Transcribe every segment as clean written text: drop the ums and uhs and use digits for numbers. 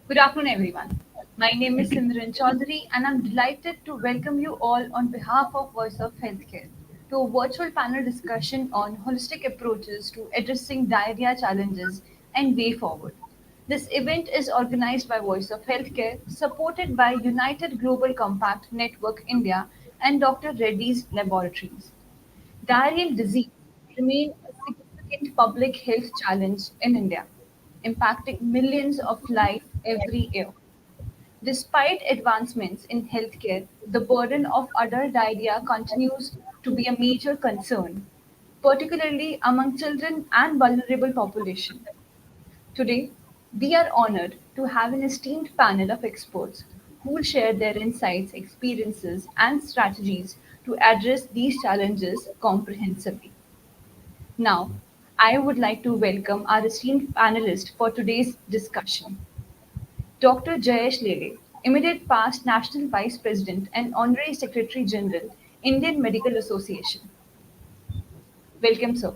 Good afternoon, everyone. My name is Chaudhary, and I'm delighted to welcome you all on behalf of Voice of Healthcare to a virtual panel discussion on holistic approaches to addressing diarrhea challenges and way forward. This event is organized by Voice of Healthcare, supported by United Global Compact Network India and Dr. Reddy's Laboratories. Diarrheal disease remains a significant public health challenge in India, impacting millions of lives every year. Despite advancements in healthcare, the burden of adult diarrhea continues to be a major concern, particularly among children and vulnerable population. Today, we are honored to have an esteemed panel of experts who will share their insights, experiences, and strategies to address these challenges comprehensively. Now, I would like to welcome our esteemed panelist for today's discussion. Dr. Jayesh Lele, immediate past National Vice President and Honorary Secretary General, Indian Medical Association. Welcome, sir.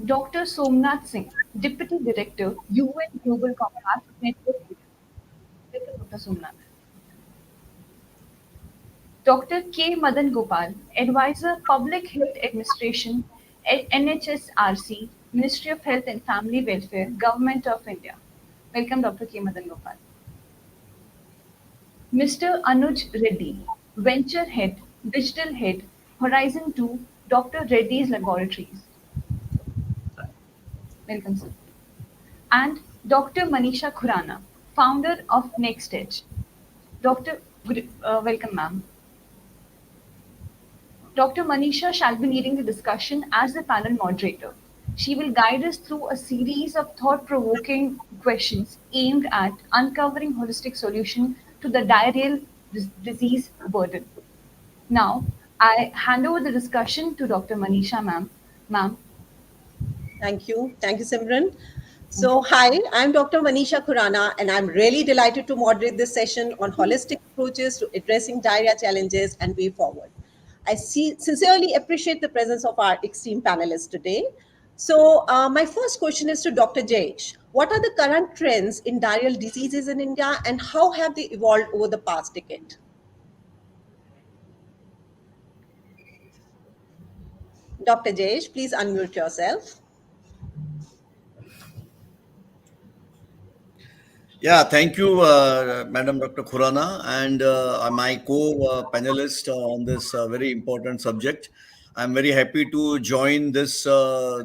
Dr. Somnath Singh, Deputy Director, UN Global Compact Network. Welcome, Dr. Somnath. Dr. K. Madan Gopal, Advisor, Public Health Administration at NHSRC, Ministry of Health and Family Welfare, Government of India. Welcome, Dr. K. Madan Gopal. Mr. Anuj Reddy, Venture Head, Digital Head, Horizon 2, Dr. Reddy's Laboratories. Welcome, sir. And Dr. Manisha Khurana, founder of Next Edge. Welcome, ma'am. Dr. Manisha shall be leading the discussion as the panel moderator. She will guide us through a series of thought-provoking questions aimed at uncovering holistic solution to the diarrheal disease burden. Now, I hand over the discussion to Dr. Manisha, ma'am. Ma'am, Thank you. Thank you, Simran. So, hi, I'm Dr. Manisha Khurana, and I'm really delighted to moderate this session on holistic approaches to addressing diarrhea challenges and way forward. Sincerely appreciate the presence of our esteemed panelists today. So, my first question is to Dr. Jayesh. What are the current trends in diarrheal diseases in India, and how have they evolved over the past decade? Dr. Jayesh, please unmute yourself. Yeah, thank you, Madam Dr. Khurana, and my co-panelist on this very important subject. I'm very happy to join this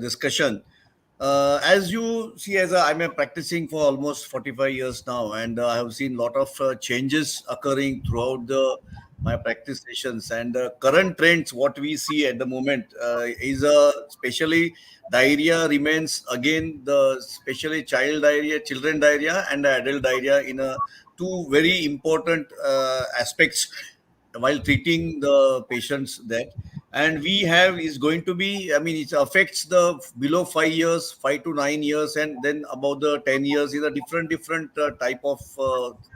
discussion. As you see, I'm a practicing for almost 45 years now, and I have seen a lot of changes occurring throughout my practice sessions. And current trends, what we see at the moment is especially diarrhea remains again the especially child diarrhea, children diarrhea, and adult diarrhea in a two very important aspects while treating the patients that. And we have is going to be, I mean, it affects the below 5 years, 5 to 9 years, and then about the 10 years is a different type of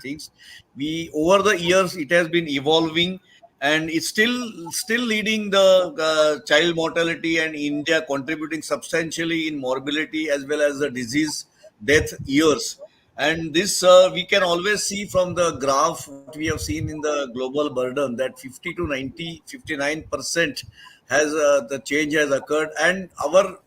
things. We over the years it has been evolving, and it's still leading the child mortality, and India contributing substantially in morbidity as well as the disease death years. And this we can always see from the graph what we have seen in the global burden, that 50 to 90, 59% has the change has occurred. And our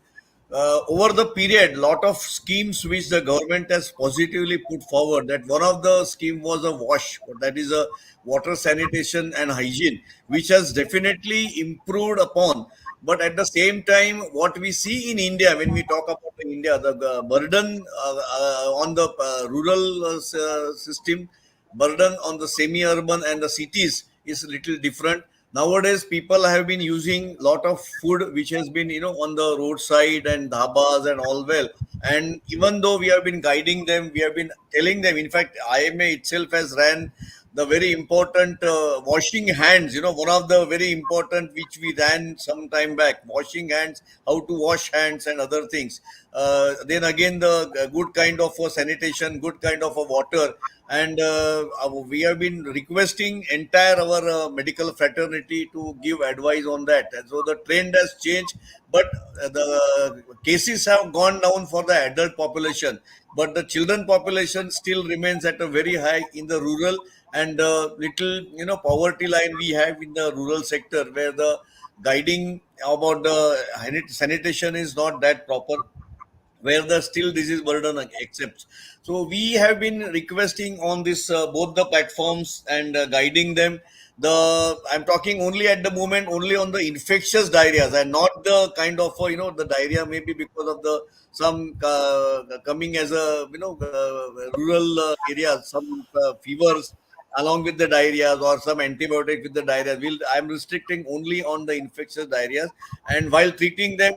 over the period, lot of schemes which the government has positively put forward. That one of the scheme was a wash, that is a water sanitation and hygiene, which has definitely improved upon. But at the same time, what we see in India, when we talk about India, the burden on the rural system, burden on the semi-urban and the cities is little different. Nowadays, people have been using lot of food which has been on the roadside and dhabas and all well. And even though we have been guiding them, we have been telling them. In fact, IMA itself has ran the very important washing hands, one of the very important which we ran some time back, washing hands, how to wash hands and other things. Then again, the good kind of sanitation, good kind of water. And we have been requesting entire our medical fraternity to give advice on that. And so the trend has changed, but the cases have gone down for the adult population, but the children population still remains at a very high in the rural and little poverty line we have in the rural sector, where the guiding about the sanitation is not that proper, where the still disease burden accepts. So we have been requesting on this both the platforms and guiding them. I'm talking only at the moment only on the infectious diarrheas and not the kind of the diarrhea maybe because of the some coming as a rural areas, some fevers along with the diarrheas or some antibiotic with the diarrhea. I'm restricting only on the infectious diarrheas, and while treating them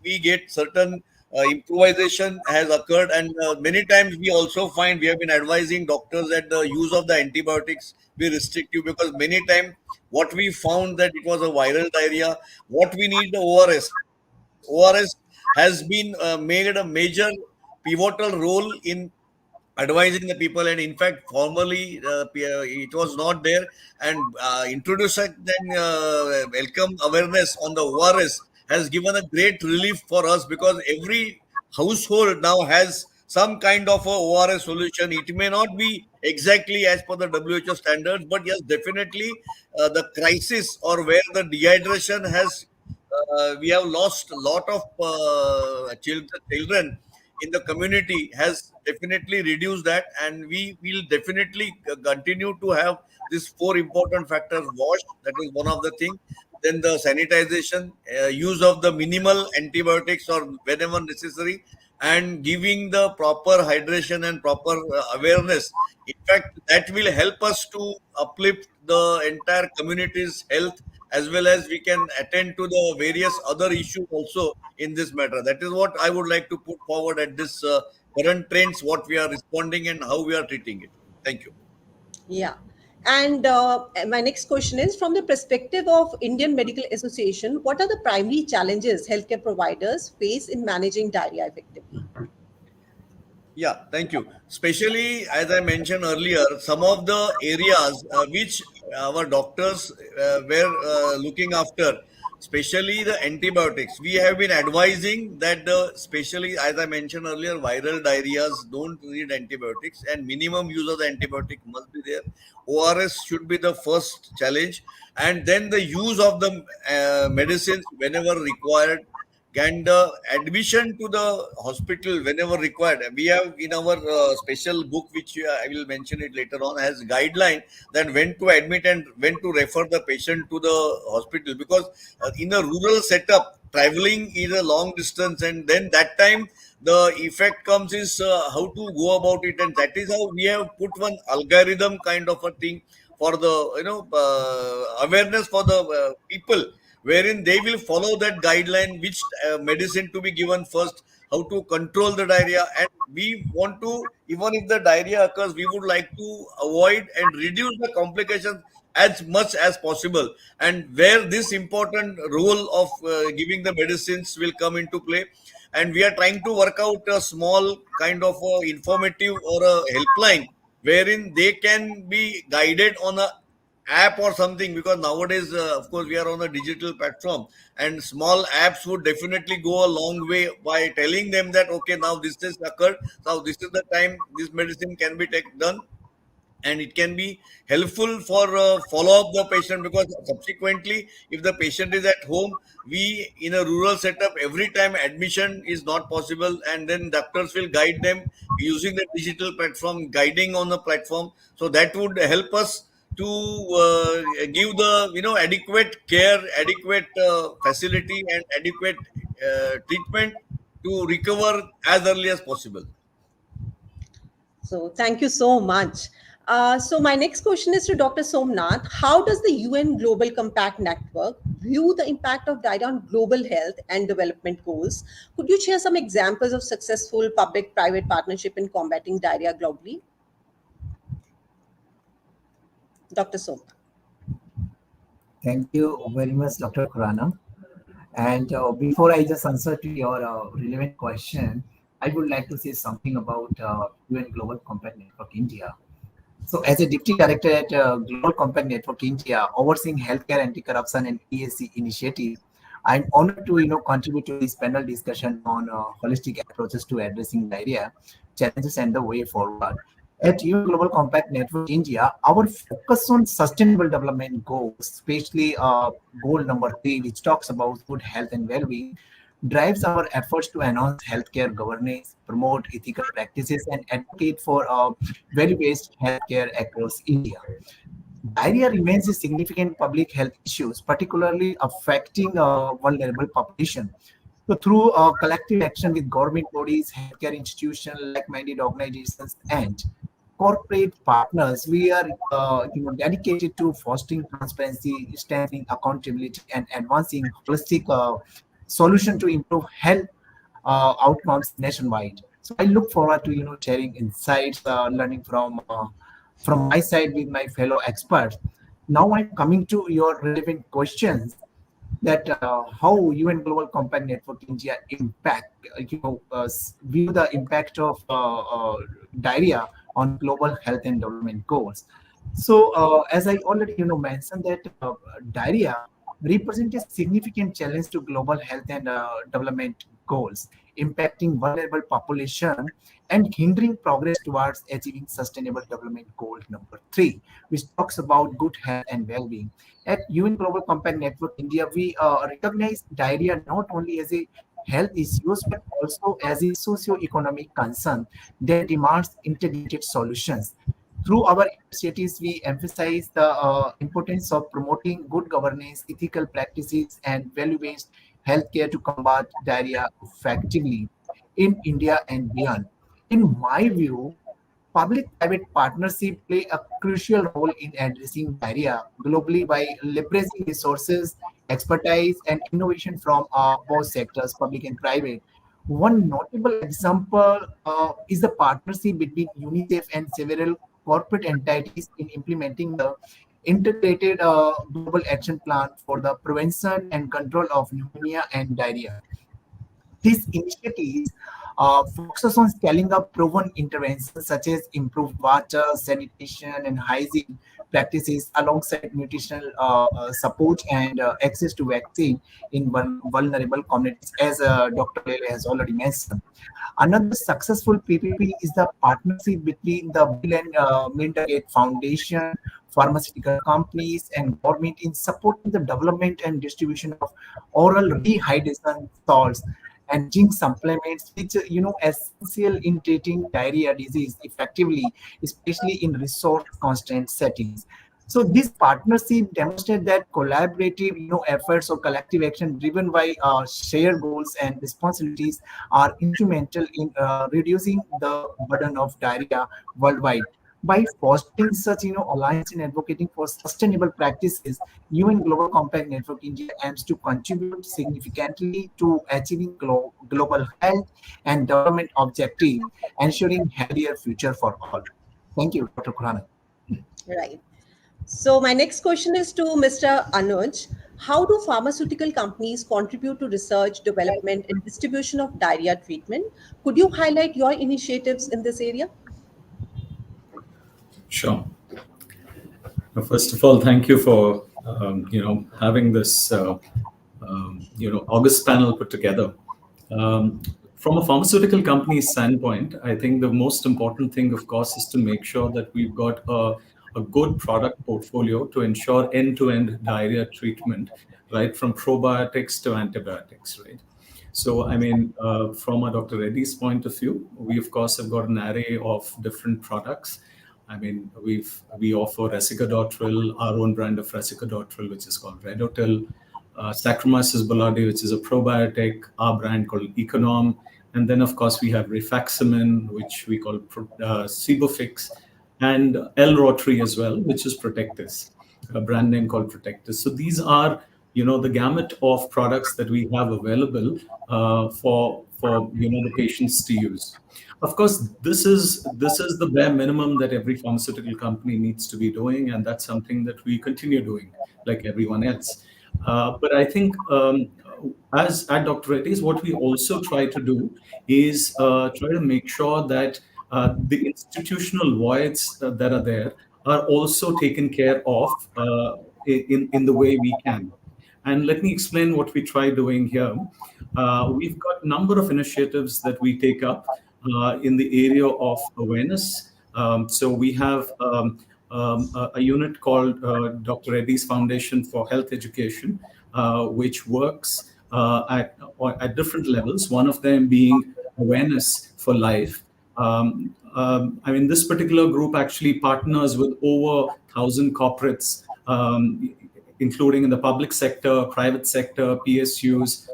we get certain improvisation has occurred. And many times we also find we have been advising doctors that the use of the antibiotics be restrictive, because many times what we found that it was a viral diarrhea, what we need the ORS has been made a major pivotal role in advising the people. And in fact formerly it was not there, and introducing then welcome awareness on the ORS has given a great relief for us, because every household now has some kind of a ORS solution. It may not be exactly as per the WHO standards, but yes, definitely the crisis or where the dehydration has we have lost a lot of children in the community has definitely reduced that, and we will definitely continue to have these four important factors: wash, that is one of the thing, then the sanitization, use of the minimal antibiotics or whenever necessary, and giving the proper hydration and proper awareness. In fact, that will help us to uplift the entire community's health, as well as we can attend to the various other issues also in this matter. That is what I would like to put forward at this current trends, what we are responding and how we are treating it. Thank you. Yeah. And my next question is, from the perspective of Indian Medical Association, what are the primary challenges healthcare providers face in managing diarrhea effectively? Yeah, thank you. Especially, as I mentioned earlier, some of the areas which our doctors were looking after, especially the antibiotics. We have been advising that especially, as I mentioned earlier, viral diarrheas don't need antibiotics, and minimum use of the antibiotic must be there. ORS should be the first challenge, and then the use of the medicines whenever required, and admission to the hospital whenever required. We have in our special book, which I will mention it later on, has guideline that when to admit and when to refer the patient to the hospital, because in a rural setup traveling is a long distance, and then that time the effect comes is how to go about it. And that is how we have put one algorithm kind of a thing for the awareness for the people, wherein they will follow that guideline, which medicine to be given first, how to control the diarrhea. And we want to, even if the diarrhea occurs, we would like to avoid and reduce the complications as much as possible. And where this important role of giving the medicines will come into play, and we are trying to work out a small kind of informative or a helpline wherein they can be guided on a app or something, because nowadays of course we are on a digital platform, and small apps would definitely go a long way by telling them that okay, now this has occurred, now this is the time this medicine can be done. And it can be helpful for follow up the patient, because subsequently if the patient is at home, we in a rural setup every time admission is not possible, and then doctors will guide them using the digital platform, guiding on the platform. So that would help us to give the adequate care, adequate facility, and adequate treatment to recover as early as possible. So, thank you so much. So, my next question is to Dr. Somnath. How does the UN Global Compact Network view the impact of diarrhea on global health and development goals? Could you share some examples of successful public private partnership in combating diarrhea globally? Dr. Somnath. Thank you very much, Dr. Khurana. And before I just answer to your relevant question, I would like to say something about UN Global Compact Network India. So, as a Deputy Director at Global Compact Network India, overseeing healthcare anti-corruption and ESG initiative, I'm honored to contribute to this panel discussion on holistic approaches to addressing diarrhea challenges and the way forward. At UN Global Compact Network India, our focus on sustainable development goals, especially goal number 3, which talks about good health and well-being, drives our efforts to enhance healthcare governance, promote ethical practices, and advocate for value-based healthcare across India. Diarrhea remains a significant public health issue, particularly affecting vulnerable population. So, through collective action with government bodies, healthcare institutions, like-minded organizations, and corporate partners, we are dedicated to fostering transparency, strengthening accountability, and advancing holistic solution to improve health outcomes nationwide. So I look forward to sharing insights, learning from my side with my fellow experts. Now I'm coming to your relevant questions that how UN Global Compact Network India impact, view the impact of diarrhea on global health and development goals. So, as I already mentioned that diarrhea represents a significant challenge to global health and development goals, impacting vulnerable population and hindering progress towards achieving sustainable development goal number 3, which talks about good health and well-being. At UN Global Compact Network India, we recognize diarrhea not only as a health issues but also as a socio-economic concern that demands integrated solutions. Through our initiatives, we emphasize the importance of promoting good governance, ethical practices, and value-based healthcare to combat diarrhea effectively in India and beyond. In my view, public-private partnership play a crucial role in addressing diarrhea globally by leveraging resources, expertise, and innovation from both sectors, public and private. One notable example is the partnership between UNICEF and several corporate entities in implementing the integrated global action plan for the prevention and control of pneumonia and diarrhea. These initiatives focuses on scaling up proven interventions such as improved water, sanitation, and hygiene practices alongside nutritional support and access to vaccine in vulnerable communities, as Dr. Lele has already mentioned. Another successful PPP is the partnership between the Bill and Melinda Gates Foundation, pharmaceutical companies, and government in supporting the development and distribution of oral rehydration salts and zinc supplements, which essential in treating diarrhea disease effectively, especially in resource-constrained settings. So this partnership demonstrates that collaborative, efforts or collective action driven by shared goals and responsibilities are instrumental in reducing the burden of diarrhea worldwide. By fostering such, alliance and advocating for sustainable practices, UN Global Compact Network India aims to contribute significantly to achieving global health and development objectives, ensuring healthier future for all. Thank you, Dr. Khurana. Right. So my next question is to Mr. Anuj. How do pharmaceutical companies contribute to research, development, and distribution of diarrhea treatment? Could you highlight your initiatives in this area? Sure. First of all, thank you for having this August panel put together. From a pharmaceutical company standpoint, I think the most important thing, of course, is to make sure that we've got a good product portfolio to ensure end-to-end diarrhea treatment, right, from probiotics to antibiotics, right? So, I mean, from a Dr. Reddy's point of view, we, of course, have got an array of different products. I mean, we offer Resicadotril, our own brand of Resicadotril, which is called Redotil, Saccharomyces boulardii, which is a probiotic, our brand called Econom, and then, of course, we have Rifaximin, which we call Sebofix, and L-Rotary as well, which is Protectis, a brand name called Protectis. So these are the gamut of products that we have available for the patients to use. Of course, this is the bare minimum that every pharmaceutical company needs to be doing, and that's something that we continue doing, like everyone else. But I think as at Dr. Reddy's, what we also try to do is try to make sure that the institutional voids that are there are also taken care of in the way we can. And let me explain what we try doing here. We've got a number of initiatives that we take up in the area of awareness. So we have a unit called Dr. Reddy's Foundation for Health Education, which works at different levels, one of them being awareness for life. This particular group actually partners with over 1,000 corporates, including in the public sector, private sector, PSUs,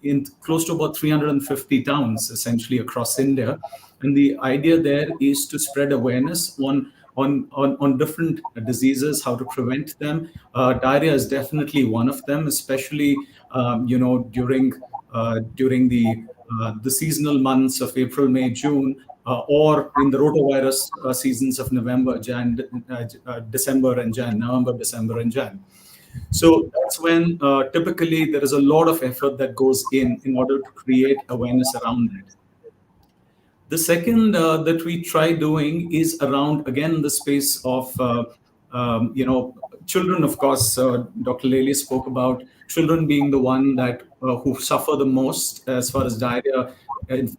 in close to about 350 towns, essentially across India. And the idea there is to spread awareness on different diseases, how to prevent them. Diarrhea is definitely one of them, especially during the seasonal months of April, May, June, or in the rotavirus seasons of November, December, and Jan, November, December, and Jan. So that's when typically there is a lot of effort that goes in order to create awareness around it. The second that we try doing is around, again, the space of, children. Of course, Dr. Lele spoke about children being the one that who suffer the most as far as diarrhea,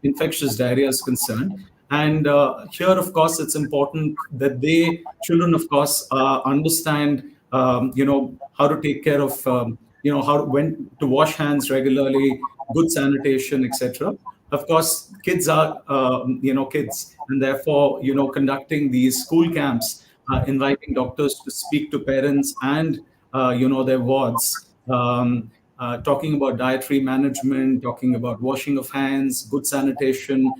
infectious diarrhea is concerned. And here, of course, it's important that children, of course, understand, how to take care of, when to wash hands regularly, good sanitation, etc. Of course, kids are, kids, and therefore, conducting these school camps, inviting doctors to speak to parents and, their wards, talking about dietary management, talking about washing of hands, good sanitation.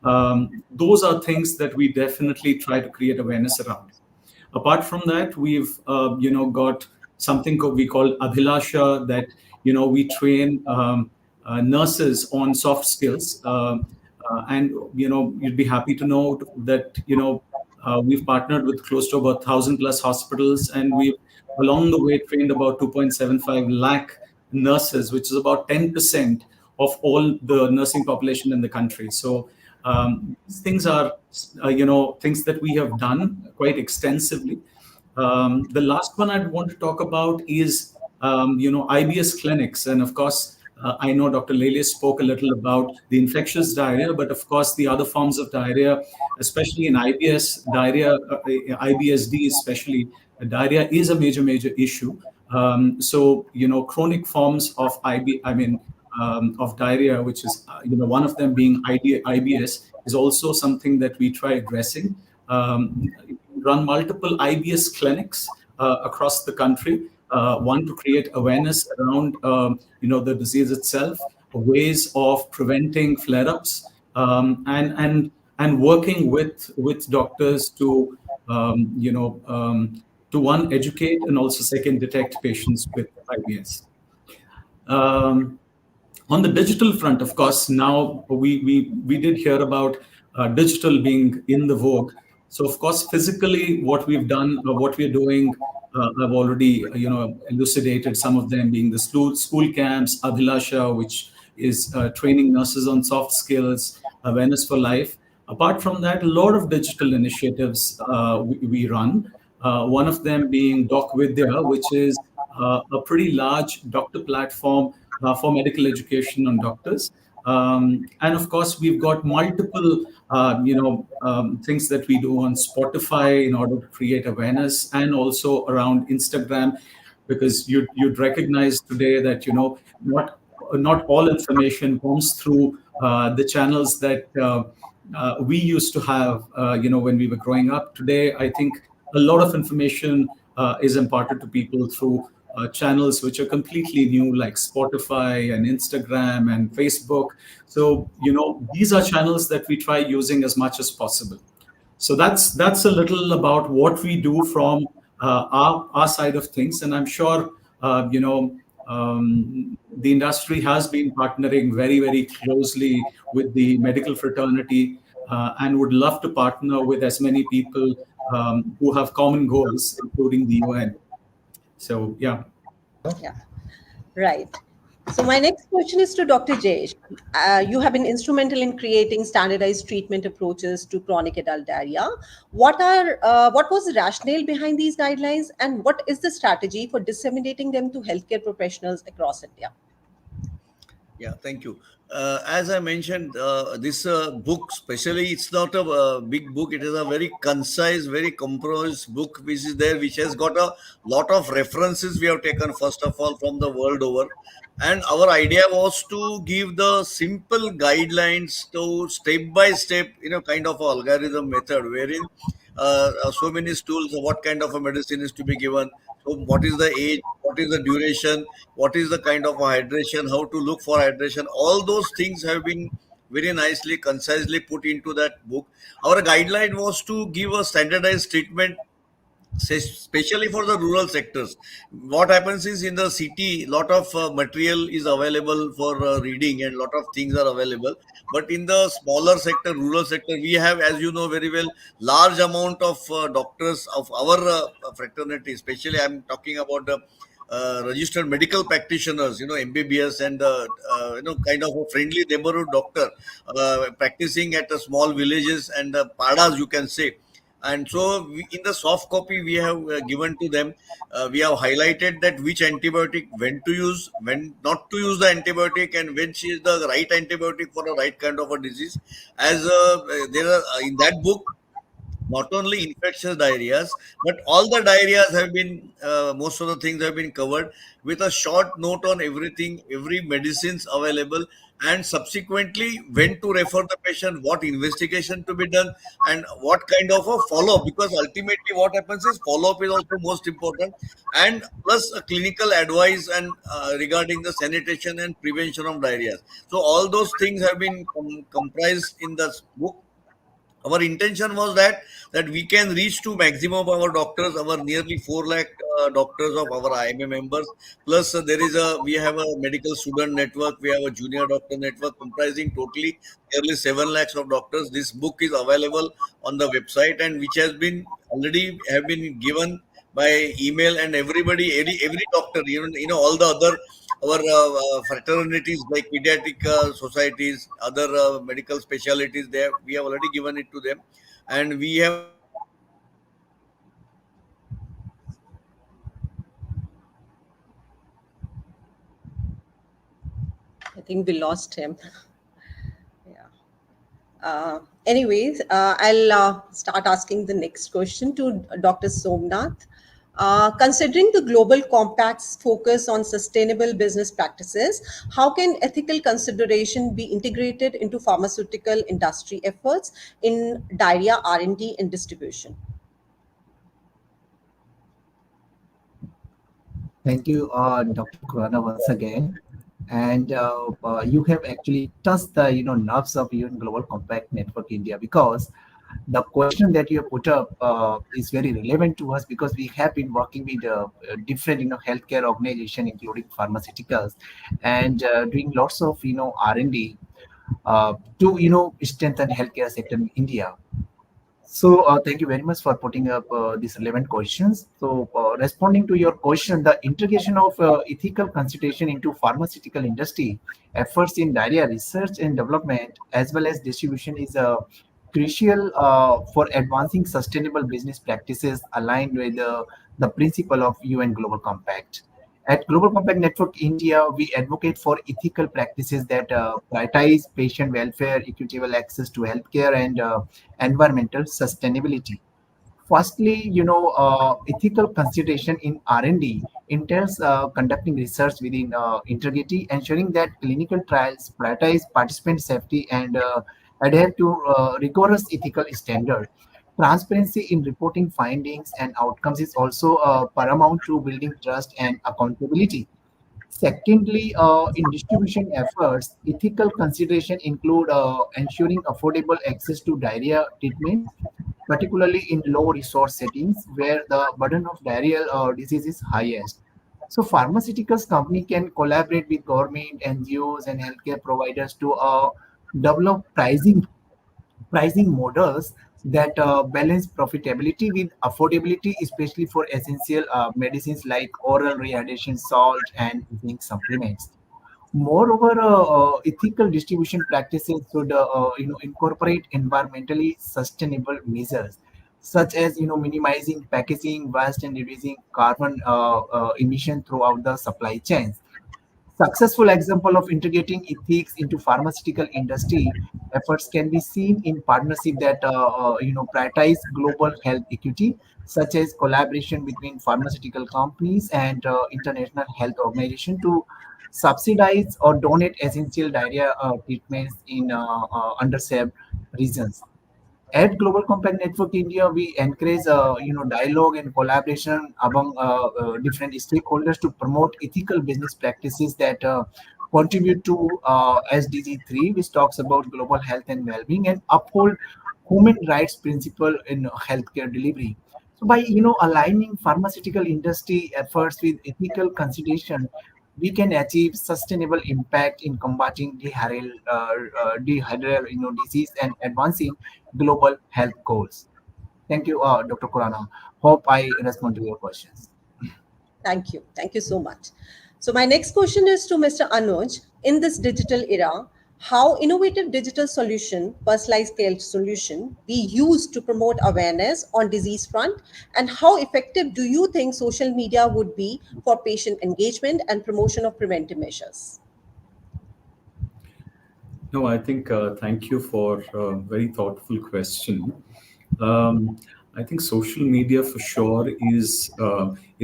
Those are things that we definitely try to create awareness around. Apart from that, we've, got something we call Abhilasha, that, we train nurses on soft skills. And, you'd be happy to know that, we've partnered with close to about 1,000+ hospitals, and we've along the way trained about 2.75 lakh nurses, which is about 10% of all the nursing population in the country. So these things are, things that we have done quite extensively. The last one I'd want to talk about is, IBS clinics. And of course, I know Dr. Lele spoke a little about the infectious diarrhea, but of course, the other forms of diarrhea, especially in IBS diarrhea, IBSD especially, diarrhea is a major issue. So, chronic forms of of diarrhea, which is, one of them being IBS, is also something that we try addressing. Run multiple IBS clinics across the country. One, to create awareness around, the disease itself, ways of preventing flare-ups, and working with doctors to, to one, educate, and also second, detect patients with IBS. On the digital front, of course, now we did hear about digital being in the vogue. So, of course, physically, what we've done, what we're doing, I've already, elucidated some of them, being the school camps, Abhilasha, which is training nurses on soft skills, awareness for life. Apart from that, a lot of digital initiatives we run. One of them being Doc Vidya, which is a pretty large doctor platform for medical education on doctors. And of course, we've got multiple, things that we do on Spotify in order to create awareness, and also around Instagram, because you'd recognize today that, not all information comes through the channels that we used to have, when we were growing up. Today, I think a lot of information is imparted to people through channels which are completely new, like Spotify and Instagram and Facebook. So, these are channels that we try using as much as possible. So that's a little about what we do from our side of things. And I'm sure, The industry has been partnering very, very closely with the medical fraternity and would love to partner with as many people who have common goals, including the UN. So, yeah. Yeah, right. So my next question is to Dr. Jayesh. You have been instrumental in creating standardized treatment approaches to chronic adult diarrhea. What was the rationale behind these guidelines, and what is the strategy for disseminating them to healthcare professionals across India? Yeah, thank you. As I mentioned, this book, especially, it's not a big book. It is a very concise, very composed book, which is there, which has got a lot of references we have taken, first of all, from the world over. And our idea was to give the simple guidelines to step by step, kind of a algorithm method, wherein so many tools, what kind of a medicine is to be given. So, what is the age? What is the duration? What is the kind of a hydration, how to look for hydration, all those things have been very nicely, concisely put into that book. Our guideline was to give a standardized treatment, especially for the rural sectors. What happens is, in the city, lot of material is available for reading, and lot of things are available, but in the smaller sector, rural sector, we have, as you know very well, large amount of doctors of our fraternity. Especially, I'm talking about the registered medical practitioners, MBBS, and kind of a friendly neighborhood doctor practicing at the small villages and padas, you can say. And so, in the soft copy we have given to them, we have highlighted that which antibiotic, when to use, when not to use the antibiotic, and which is the right antibiotic for the right kind of a disease. As there are in that book, not only infectious diarrheas, but all the diarrheas have been, most of the things have been covered, with a short note on everything, every medicines available, and subsequently when to refer the patient, what investigation to be done, and what kind of a follow-up, because ultimately what happens is follow-up is also most important, and plus a clinical advice, and regarding the sanitation and prevention of diarrhea. So all those things have been comprised in this book. Our intention was that we can reach to maximum of our doctors, our nearly 4 lakh doctors of our IMA members. Plus, there is a we have a medical student network. We have a junior doctor network comprising totally nearly 7 lakhs of doctors. This book is available on the website, and which has been already have been given by email, and everybody, every doctor, even all the other our fraternities like pediatric societies, other medical specialties, there we have already given it to them, and we have already given it to our I think we lost him. Yeah. Anyways, I'll start asking the next question to Dr. Somnath. Considering the global compact's focus on sustainable business practices, how can ethical consideration be integrated into pharmaceutical industry efforts in diarrhea R&D and distribution? Thank you, Dr. Khurana, once again. And you have actually touched the nerves of UN Global Compact Network India, because the question that you have put up is very relevant to us, because we have been working with different healthcare organization, including pharmaceuticals, and doing lots of R&D to strengthen healthcare sector in India. So thank you very much for putting up these relevant questions. So responding to your question, the integration of ethical consideration into pharmaceutical industry efforts in diarrhea research and development as well as distribution is crucial for advancing sustainable business practices aligned with the principle of UN Global Compact. At Global Compact Network India, we advocate for ethical practices that prioritize patient welfare, equitable access to healthcare, and environmental sustainability. Firstly, ethical consideration in R&D entails conducting research within integrity, ensuring that clinical trials prioritize participant safety and adhere to rigorous ethical standards. Transparency in reporting findings and outcomes is also paramount to building trust and accountability. Secondly, in distribution efforts, ethical consideration include ensuring affordable access to diarrhea treatments, particularly in low resource settings where the burden of diarrheal disease is highest. So pharmaceuticals company can collaborate with government, NGOs, and healthcare providers to develop pricing models that balance profitability with affordability, especially for essential medicines like oral rehydration salt and zinc supplements. Moreover, ethical distribution practices should incorporate environmentally sustainable measures, such as minimizing packaging waste and reducing carbon emission throughout the supply chains. Successful example of integrating ethics into pharmaceutical industry efforts can be seen in partnership that prioritize global health equity, such as collaboration between pharmaceutical companies and international health organization to subsidize or donate essential diarrhea treatments in underserved regions. At Global Compact Network India, we encourage dialogue and collaboration among different stakeholders to promote ethical business practices that contribute to SDG 3, which talks about global health and well-being, and uphold human rights principle in healthcare delivery. So by aligning pharmaceutical industry efforts with ethical consideration, we can achieve sustainable impact in combating dehydral disease and advancing global health goals. Thank you, Dr. Khurana. Hope I respond to your questions. Thank you. Thank you so much. So, my next question is to Mr. Anuj. In this digital era, how innovative digital solution, personalized care solution, be used to promote awareness on disease front, and how effective do you think social media would be for patient engagement and promotion of preventive measures? No, I think thank you for a very thoughtful question. Um, I think social media for sure is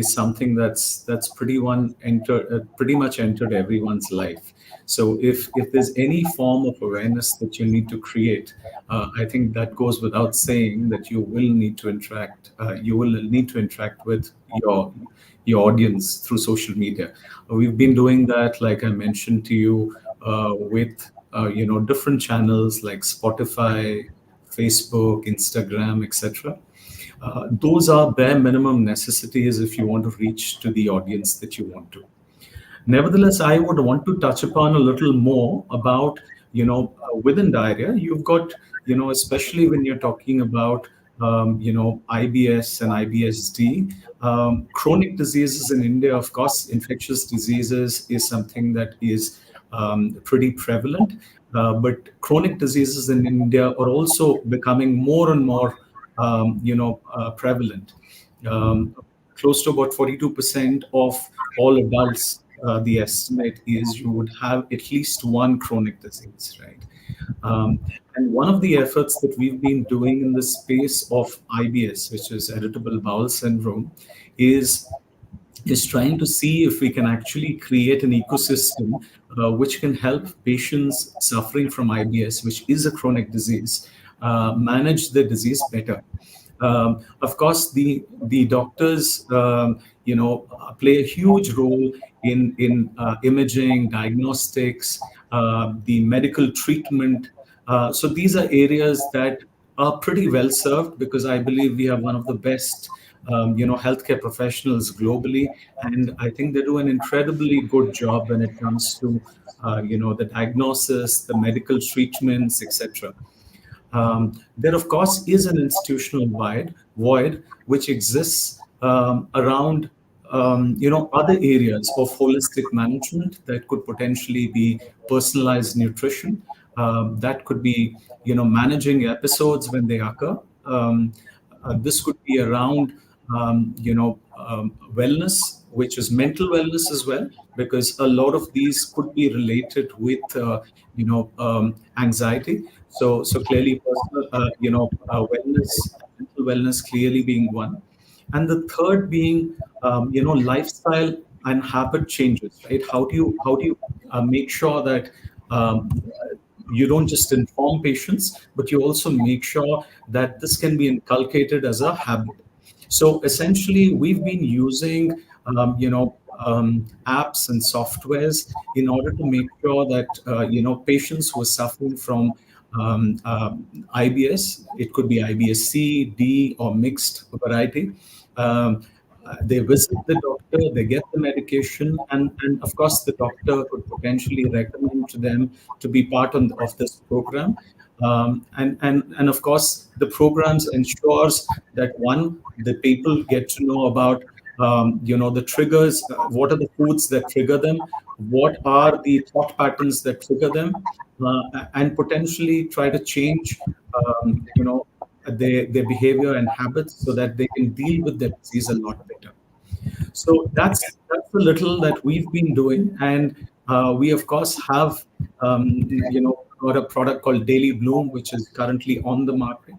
something that's pretty much entered everyone's life. So if there's any form of awareness that you need to create, I think that goes without saying that you will need to interact. You will need to interact with your audience through social media. We've been doing that, like I mentioned to you, with different channels like Spotify, Facebook, Instagram, etc. Those are bare minimum necessities if you want to reach to the audience that you want to. Nevertheless, I would want to touch upon a little more about, within diarrhea, you've got, especially when you're talking about, IBS and IBSD, chronic diseases in India, of course, infectious diseases is something that is pretty prevalent. But chronic diseases in India are also becoming more and more, prevalent. Close to about 42% of all adults, the estimate is you would have at least one chronic disease, right? And one of the efforts that we've been doing in the space of IBS, which is irritable bowel syndrome, is trying to see if we can actually create an ecosystem which can help patients suffering from IBS, which is a chronic disease, manage the disease better. Of course, the doctors, play a huge role in imaging, diagnostics, the medical treatment. So these are areas that are pretty well served because I believe we have one of the best, healthcare professionals globally, and I think they do an incredibly good job when it comes to, the diagnosis, the medical treatments, etc. There, of course, is an institutional void which exists around other areas of holistic management that could potentially be personalized nutrition. That could be managing episodes when they occur. This could be around wellness, which is mental wellness as well, because a lot of these could be related with anxiety. So clearly, personal wellness, mental wellness, clearly being one, and the third being lifestyle and habit changes. Right? How do you make sure that you don't just inform patients, but you also make sure that this can be inculcated as a habit. So essentially, we've been using apps and softwares in order to make sure that patients who are suffering from IBS, it could be IBS C, D, or mixed variety. They visit the doctor, they get the medication, and of course, the doctor could potentially recommend to them to be part of this program. And of course, the programs ensures that one, the people get to know about the triggers, what are the foods that trigger them, what are the thought patterns that trigger them, and potentially try to change, their behavior and habits so that they can deal with their disease a lot better. So that's a little that we've been doing, and we of course have got a product called Daily Bloom, which is currently on the market,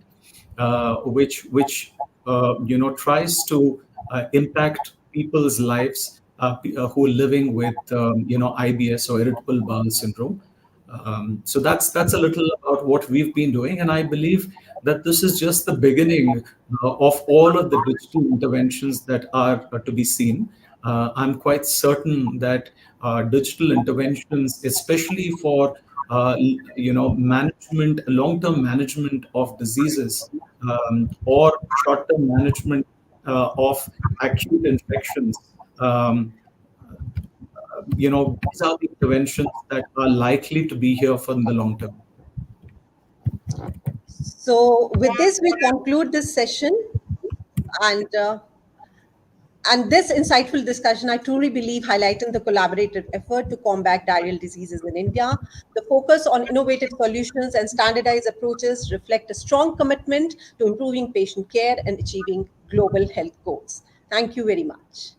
which tries to impact people's lives who are living with IBS or irritable bowel syndrome. So that's a little about what we've been doing, and I believe that this is just the beginning of all of the digital interventions that are to be seen. I'm quite certain that digital interventions, especially for management, long-term management of diseases, or short-term management of acute infections. These are the interventions that are likely to be here for the long term. So with this, we conclude this session, and this insightful discussion, I truly believe, highlighting the collaborative effort to combat diarrheal diseases in India. The focus on innovative solutions and standardized approaches reflect a strong commitment to improving patient care and achieving global health goals. Thank you very much.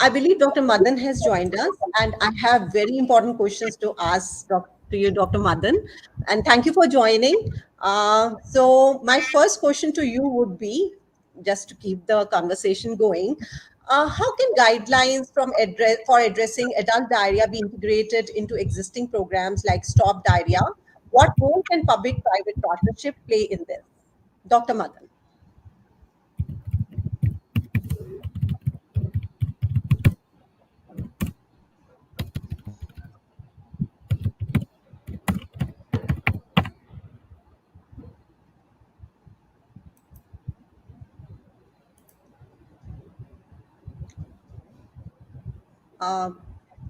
I believe Dr. Madan has joined us, and I have very important questions to ask to you, Dr. Madan. And thank you for joining. So my first question to you would be, just to keep the conversation going, how can guidelines for addressing adult diarrhea be integrated into existing programs like Stop Diarrhea? What role can public-private partnership play in this? Dr. Madan.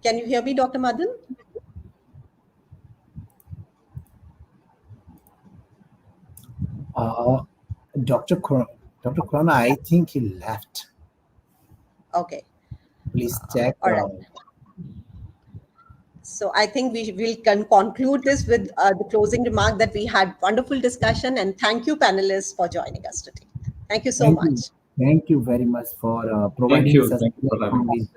Can you hear me, Dr. Madan? Dr. Khurana, I think he left. Okay. Please check. All right. So I think we will conclude this with the closing remark that we had wonderful discussion, and thank you panelists for joining us today. Thank you so much. Thank you very much for providing Thank you. such Thank you for having us.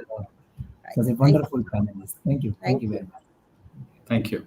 such a wonderful panelist. Thank you. Thank you very much. Thank you.